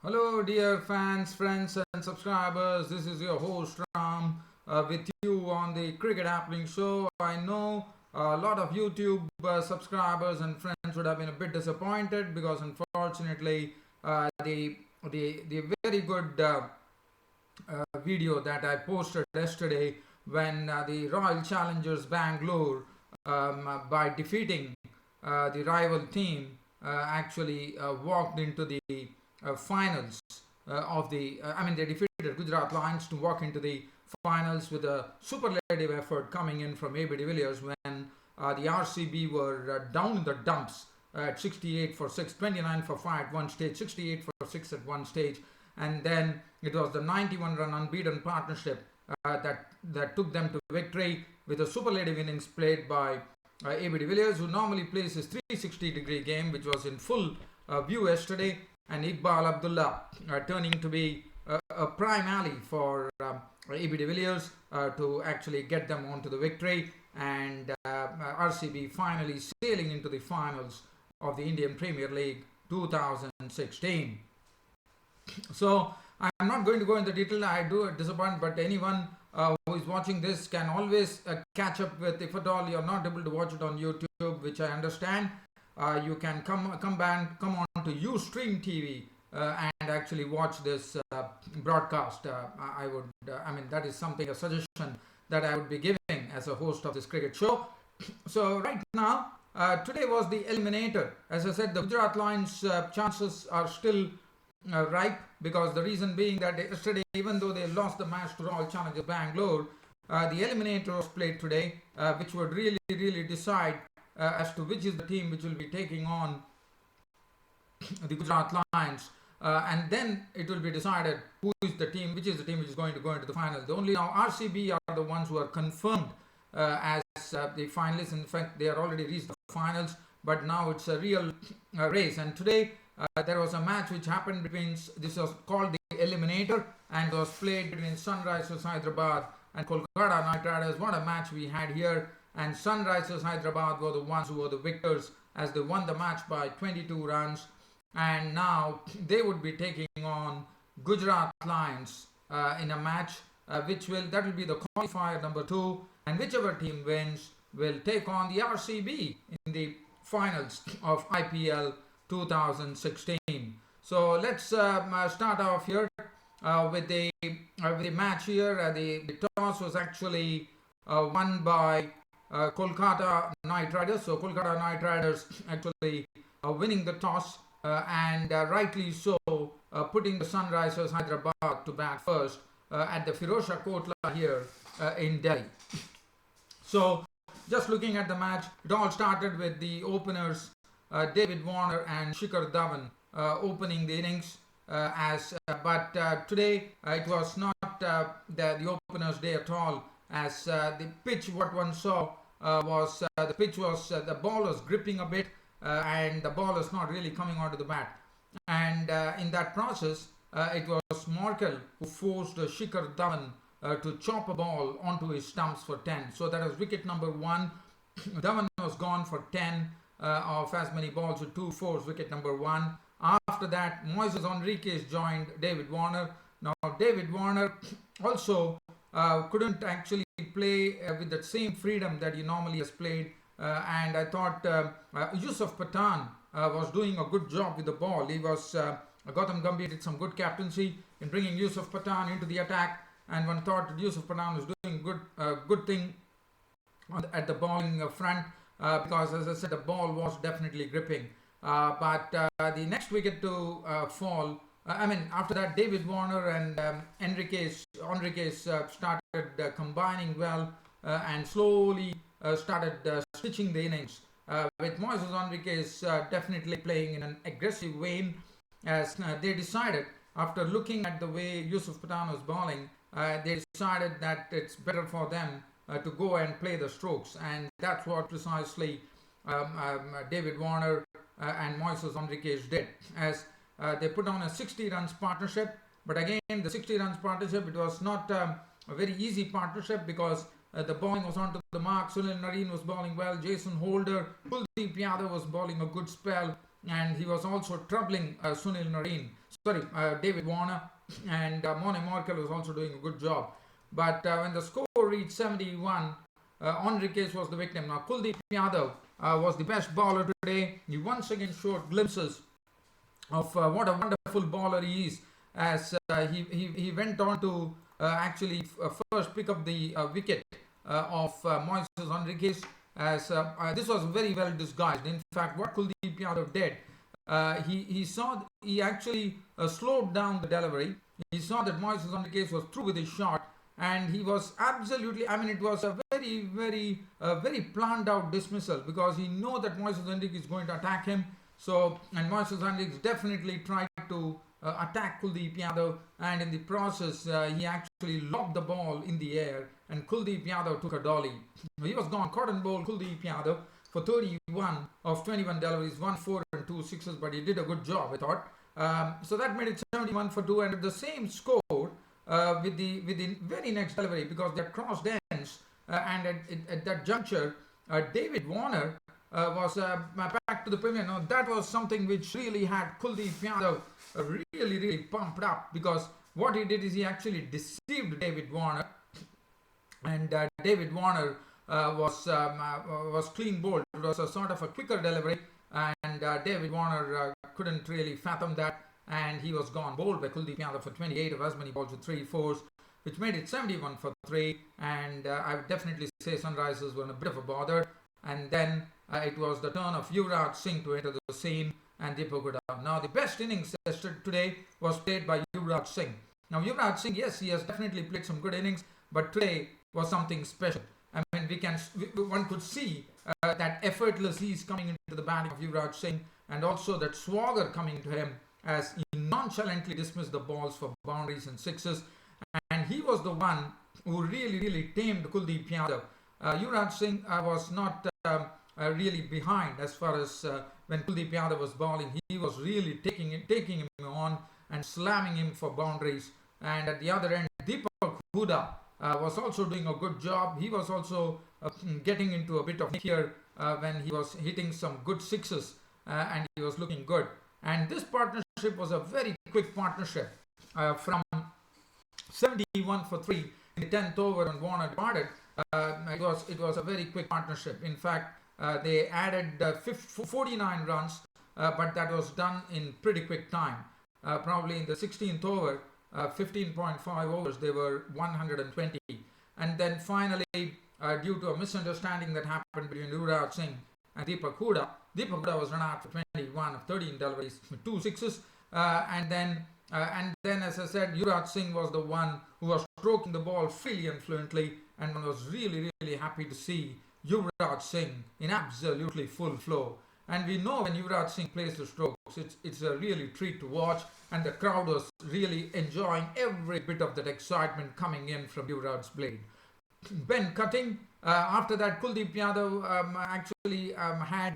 Hello, dear fans, friends, and subscribers. This is your host Ram with you on the Cricket Happening Show. I know a lot of YouTube subscribers and friends would have been a bit disappointed because, unfortunately, the very good video that I posted yesterday when the Royal Challengers Bangalore, by defeating the rival team, actually walked into the finals of the. They defeated Gujarat Lions to walk into the finals with a superlative effort coming in from AB de Villiers when the RCB were down in the dumps at 68 for 6, 29 for 5 at one stage, 68 for 6 at one stage, and then it was the 91 run unbeaten partnership that took them to victory with a superlative innings played by AB de Villiers, who normally plays his 360-degree game, which was in full view yesterday, and Iqbal Abdullah turning to be a prime ally for AB de Villiers to actually get them onto the victory, and RCB finally sailing into the finals of the Indian Premier League 2016. So I'm not going to go into detail. I do disappoint, but anyone who is watching this can always catch up with. If at all you're not able to watch it on YouTube, which I understand, you can come on to Ustream TV and actually watch this broadcast. I would, that is something, a suggestion that I would be giving as a host of this cricket show. So right now, today was the eliminator. As I said, the Gujarat Lions chances are still ripe, because the reason being that yesterday, even though they lost the match to Royal Challengers Bangalore, the eliminator was played today, which would really decide as to which is the team which will be taking on the Gujarat Lions, and then it will be decided which is the team which is going to go into the final. The only now RCB are the ones who are confirmed as the finalists. In fact, they are already reached the finals, but now it's a real race. And today there was a match which happened between, this was called the eliminator, and was played between Sunrisers Hyderabad and Kolkata Knight Riders. What a match we had here, and Sunrisers Hyderabad were the ones who were the victors as they won the match by 22 runs, and now they would be taking on Gujarat Lions in a match that will be the qualifier number 2, and whichever team wins will take on the RCB in the finals of IPL 2016. So let's start off here with the match here. The toss was actually won by Kolkata Knight Riders. So Kolkata Knight Riders actually winning the toss and rightly so, putting the Sunrisers Hyderabad to bat first at the Firozshah Kotla here in Delhi. So just looking at the match, it all started with the openers David Warner and Shikhar Dhawan opening the innings. But today it was not the openers' day at all, as the pitch, what one saw was the pitch was the ball was gripping a bit, and the ball is not really coming onto the bat. And in that process, it was Morkel who forced Shikhar Dhawan to chop a ball onto his stumps for 10. So that was wicket number 1. Dhawan was gone for 10 of as many balls with 2 fours, wicket number 1. After that, Moises Henriques joined David Warner. Now David Warner also couldn't actually play with the same freedom that he normally has played, and I thought Yusuf Pathan was doing a good job with the ball. He was Gautam Gambhir did some good captaincy in bringing Yusuf Pathan into the attack, and one thought that Yusuf Pathan was doing good thing at the bowling front, because, as I said, the ball was definitely gripping. But the next wicket to fall, after that, David Warner and Henriques started combining well and slowly started stitching the innings, with Moises Henriques definitely playing in an aggressive vein, as they decided, after looking at the way Yusuf Pathan was bowling, they decided that it's better for them to go and play the strokes, and that's what precisely David Warner and Moises Henriques did, as they put on a 60 runs partnership. But again, the 60 runs partnership, it was not a very easy partnership, because the bowling was onto the mark. Sunil Narine was bowling well, Jason Holder, Kuldeep Yadav was bowling a good spell, and he was also troubling Sunil Narine. David Warner, and Mone Markel was also doing a good job. But when the score reached 71, Enriquez was the victim. Now Kuldeep Yadav was the best bowler today. He once again showed glimpses of what a wonderful bowler he is, as he went on to first pick up the wicket of Moises Enriquez, as this was very well disguised. In fact, what Kuldeep Yadav did, he actually slowed down the delivery. He saw that Moises Enriquez was through with his shot, and he was absolutely, I mean, it was a very planned out dismissal, because he know that Moises Enriquez is going to attack him. So, and Moises Enriquez definitely tried to attack Kuldeep Yadav, and in the process he actually lobbed the ball in the air, and Kuldeep Yadav took a dolly. He was gone. Cotton ball Kuldeep Yadav for 31 of 21 deliveries, 1 4 and 2 sixes, but he did a good job, I thought. So that made it 71 for 2, and at the same score with the very next delivery, because they are crossed ends, and at that juncture, David Warner was back to the Premier. Now that was something which really had Kuldeep Yadav really pumped up, because what he did is he actually deceived David Warner, and David Warner was clean bowled. It was a sort of a quicker delivery, and David Warner couldn't really fathom that, and he was gone. Bowled by Kuldeep Yadav for 28 of as many balls with 3 fours, which made it 71 for 3. And I would definitely say Sunrisers were in a bit of a bother. And then it was the turn of Yuvraj Singh to enter the scene, and Deepak Hooda. Now the best innings today was played by Yuvraj Singh. Now Yuvraj Singh, yes, he has definitely played some good innings, but today was something special. I mean, one could see that effortless ease coming into the batting of Yuvraj Singh, and also that swagger coming to him, as he nonchalantly dismissed the balls for boundaries and sixes, and he was the one who really tamed Kuldeep Yadav. Yuvraj Singh was not really behind as far as when Kuldeep Yadav was bowling. He was really taking him on and slamming him for boundaries. And at the other end, Deepak Hooda was also doing a good job. He was also getting into a bit of here when he was hitting some good sixes, and he was looking good. And this partnership was a very quick partnership from 71 for 3 in the 10th over when Warner departed. It was a very quick partnership. In fact, they added 49 runs, but that was done in pretty quick time. Probably in the 16th over, 15.5 overs, they were 120. And then finally, due to a misunderstanding that happened between Yuvraj Singh and Deepak Hooda was run out for 21 of 13 deliveries with 2 sixes. And then, as I said, Yuvraj Singh was the one who was stroking the ball freely and fluently, and one was really happy to see Yuvraj Singh in absolutely full flow. And we know when Yuvraj Singh plays the strokes, it's a really treat to watch, and the crowd was really enjoying every bit of that excitement coming in from Yuvraj's blade. Ben Cutting, after that Kuldeep Yadav had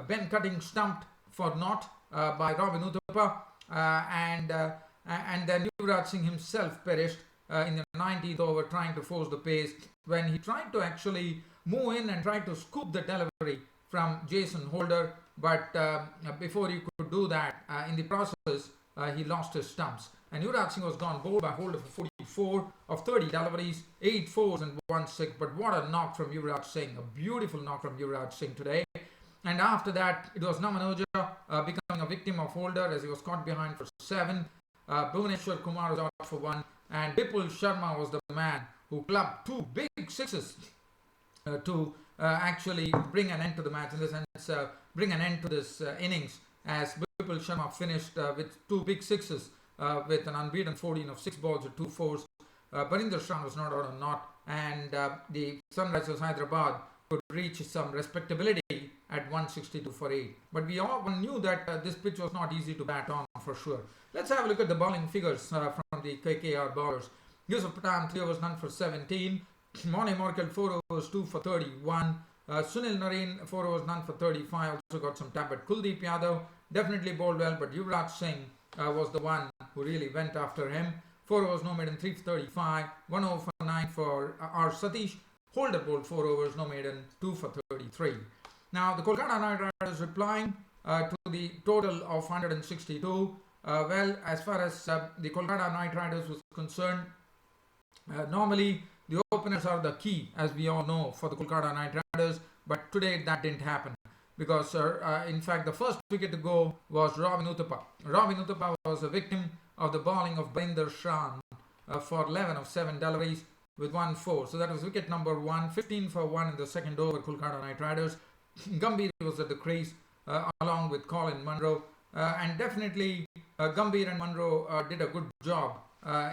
Ben Cutting stumped for naught by Robin Uthappa, and then Yuvraj Singh himself perished in the 19th over, trying to force the pace, when he tried to actually move in and try to scoop the delivery from Jason Holder, but before he could do that, in the process he lost his stumps, and Yuvraj Singh was gone. Bowled by Holder for 44 of 30 deliveries, 8 fours and 1 6. But what a knock from Yuvraj Singh, a beautiful knock from Yuvraj Singh today. And after that, it was Namanoja becoming a victim of Holder, as he was caught behind for 7. Bhuvaneshwar Kumar was out for 1, and Vipul Sharma was the man who clubbed 2 big sixes to actually bring an end to the match, in the sense bring an end to this innings, as Vipul Sharma finished with 2 big sixes with an unbeaten 14 of 6 balls with 2 fours. Barinder Shah was not out on naught, and the Sunrisers Hyderabad could reach some respectability at 162 for 8. But we all knew that this pitch was not easy to bat on, for sure. Let's have a look at the bowling figures from the KKR bowlers. Yusuf Pathan, 3 overs, none for 17. Mone Morkel, 4 overs, 2 for 31. Sunil Narine, 4 overs, none for 35. Also got some tap. But Kuldeep Yadav definitely bowled well, but Yuvraj Singh was the one who really went after him. 4 overs, no maiden, 3 for 35. 1 over for 9 for R. Satish. Holder bowled 4 overs, no maiden, 2 for 33. Now the Kolkata Knight Riders replying to the total of 162. Well, as far as the Kolkata Knight Riders was concerned, normally the openers are the key, as we all know, for the Kolkata Knight Riders, but today that didn't happen because, in fact, the first wicket to go was Robin Uthappa. Robin Uthappa was a victim of the bowling of Barinder Shan for 11 of 7 deliveries with 1-4. So that was wicket number 1, 15 for 1 in the second over, Kolkata Knight Riders. Gambhir was at the crease along with Colin Munro, and definitely Gambhir and Munro did a good job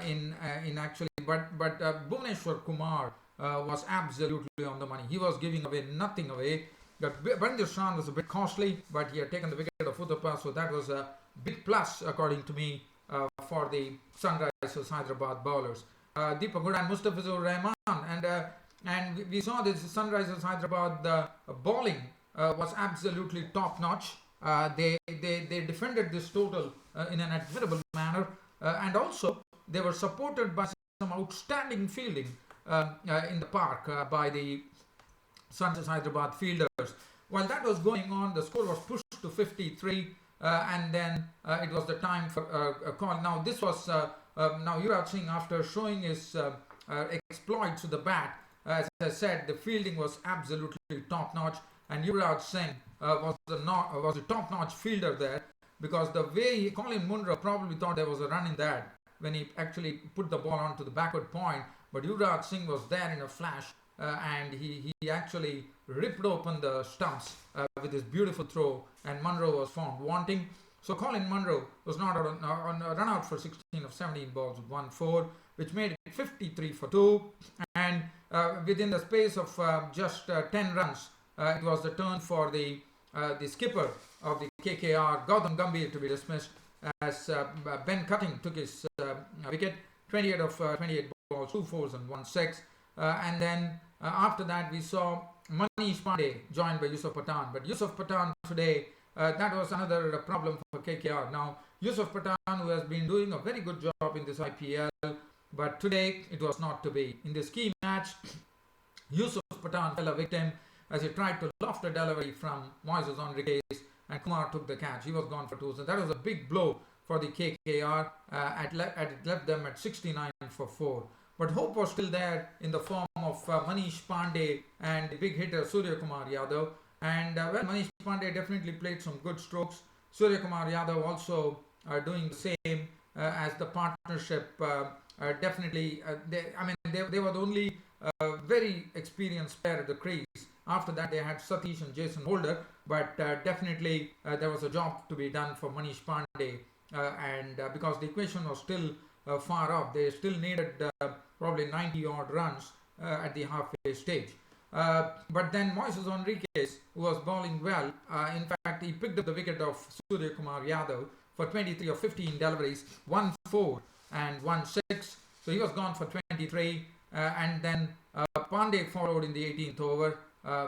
in actually, but Bhuvneshwar Kumar was absolutely on the money. He was giving away nothing away. Barinder Shan was a bit costly, but he had taken the wicket of Uthappa, so that was a big plus according to me for the Sunrisers Hyderabad bowlers. Deepak Good and Mustafizur Rahman, and we saw this Sunrisers Hyderabad bowling was absolutely top notch. They defended this total in an admirable manner, and also they were supported by some outstanding fielding in the park by the Sunrisers Hyderabad fielders. While that was going on, the score was pushed to 53, and then it was the time for a call. Now this was now Yuvraj Singh, after showing his exploits with the bat, as I said, the fielding was absolutely top notch, and Yuvraj Singh was a top notch fielder there, because the way Colin Munro probably thought there was a run in that when he actually put the ball onto the backward point, but Yuvraj Singh was there in a flash, and he actually ripped open the stumps with his beautiful throw, and Munro was found wanting. So Colin Munro was not on a run out for 16 of 17 balls with 1-4, which made it 53 for 2, and within the space of just 10 runs, it was the turn for the skipper of the KKR, Gautam Gambhir, to be dismissed, as Ben Cutting took his wicket, 28 of 28 balls, 2 fours and 1 6. And then after that we saw Manish Pandey joined by Yusuf Pathan. But Yusuf Pathan today, that was another problem for KKR. Now Yusuf Pathan, who has been doing a very good job in this IPL, but today it was not to be. In this key match, Yusuf Pathan fell a victim as he tried to loft a delivery from Moises Henriques, and Kumar took the catch. He was gone for 2. So that was a big blow for the KKR. It left them at 69 for 4. But hope was still there in the form of Manish Pandey and the big hitter Surya Kumar Yadav. And well, Manish Pandey definitely played some good strokes. Surya Kumar Yadav also doing the same as the partnership. Definitely, they were the only very experienced pair at the crease. After that, they had Satish and Jason Holder, but definitely there was a job to be done for Manish Pandey, and because the equation was still far off, they still needed probably 90 odd runs at the halfway stage. But then Moises Henriques, who was bowling well, in fact, he picked up the wicket of Surya Kumar Yadav for 23 of 15 deliveries, 1-4 and 1-6. So he was gone for 23, and then Pandey followed in the 18th over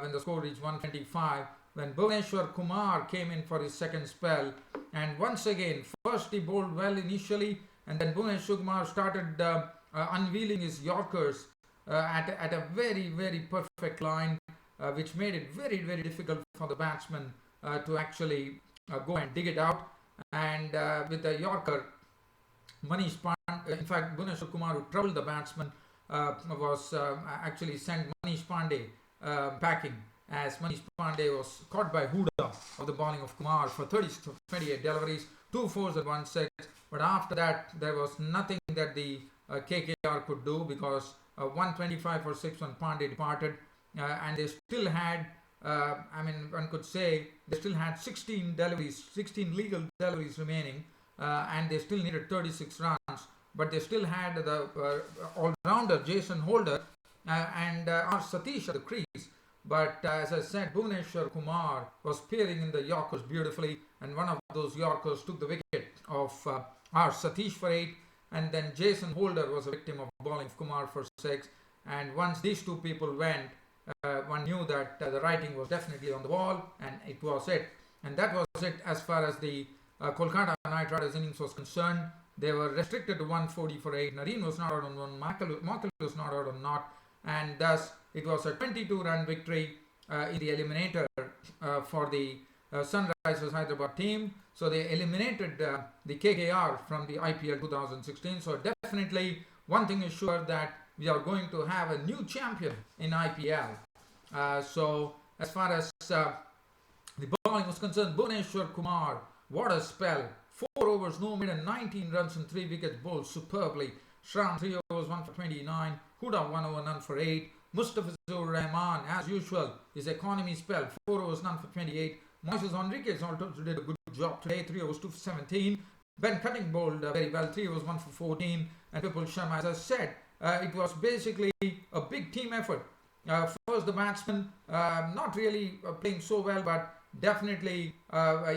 when the score reached 125, when Bhuvneshwar Kumar came in for his second spell, and once again, first he bowled well initially, and then Bhuvneshwar Kumar started unveiling his Yorkers at a very, very perfect line, which made it very, very difficult for the batsman to actually go and dig it out. And with the Yorker, Manish Pandey, in fact, Bhuvneshwar Kumar, who troubled the batsman, was actually sent Manish Pandey packing, as Manish Pandey was caught by Huda of the bowling of Kumar for 28 deliveries, 2 fours and 1 6. But after that, there was nothing that the KKR could do, because 125 for 6 when Pandey departed, and they still had, one could say, they still had 16 deliveries, 16 legal deliveries remaining, and they still needed 36 runs. But they still had the all-rounder Jason Holder and R. Satish at the crease. But as I said, Bhuvneshwar Kumar was peering in the Yorkers beautifully, and one of those Yorkers took the wicket of R. Satish for 8, and then Jason Holder was a victim of bowling of Kumar for 6. And once these two people went, one knew that the writing was definitely on the wall, and it was it. And that was it as far as the Kolkata Knight Riders innings was concerned. They were restricted to 140 for 8. Nareen was not out on 1, Michael was not out on naught, and thus it was a 22-run victory in the eliminator for the Sunrisers Hyderabad team. So they eliminated the KKR from the IPL 2016. So definitely one thing is sure that we are going to have a new champion in IPL. So as far as the bowling was concerned, Bhuvneshwar Kumar, what a spell. 4 overs, no mid and 19 runs and 3 wickets bowled superbly. Shram 3 overs, 1 for 29. Huda 1 over, none for 8. Mustafizur Rahman, as usual, his economy spell. 4 overs, none for 28. Moises Henriquez also did a good job today. 3 overs, 2 for 17. Ben Cutting bowled very well. 3 overs, 1 for 14. And Vipul Sharma, as I said, it was basically a big team effort. First, the batsmen not really playing so well, but definitely,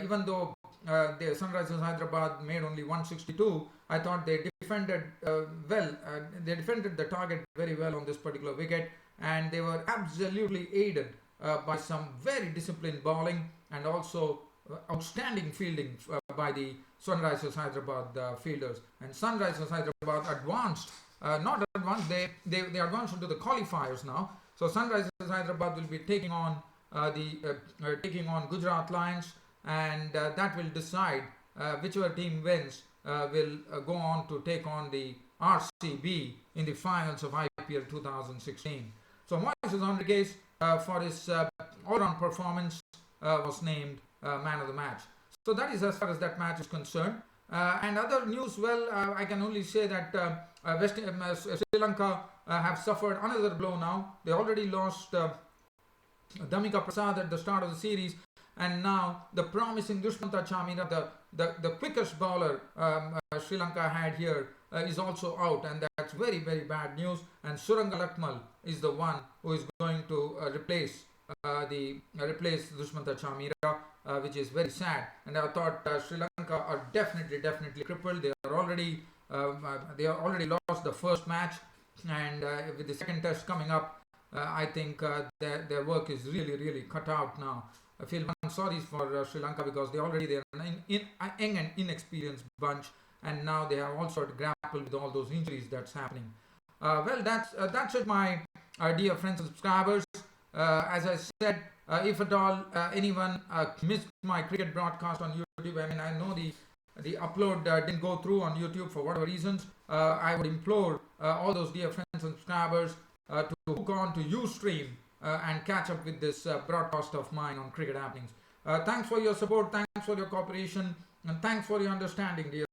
even though the Sunrisers Hyderabad made only 162, I thought they defended well. They defended the target very well on this particular wicket, and they were absolutely aided by some very disciplined bowling and also outstanding fielding by the Sunrisers Hyderabad fielders. And Sunrisers Hyderabad advanced, not advanced, they advanced into the qualifiers now. So Sunrisers Hyderabad will be taking on taking on Gujarat Lions, and that will decide whichever team wins will go on to take on the RCB in the finals of IPL 2016. So Moises Henriquez for his all-round performance was named man of the match. So that is as far as that match is concerned. And other news, well, I can only say that Sri Lanka have suffered another blow now. They already lost Damika Prasad at the start of the series, and now the promising Dushmanta Chamira, the quickest bowler Sri Lanka had here, is also out, and that's very, very bad news. And Suranga Lakmal is the one who is going to replace Dushmanta Chamira, which is very sad. And I thought Sri Lanka are definitely crippled. They are already lost the first match, and with the second test coming up, I think their work is really cut out now. I feel sorry for Sri Lanka because they're an young and inexperienced bunch, and now they have also to grapple with all those injuries that's happening. Well, that's it, my dear friends and subscribers. As I said, if at all anyone missed my cricket broadcast on YouTube, I mean, I know the upload didn't go through on YouTube for whatever reasons. I would implore all those dear friends and subscribers to hook on to Ustream and catch up with this broadcast of mine on Cricket Happenings. Thanks for your support, thanks for your cooperation, and thanks for your understanding, dear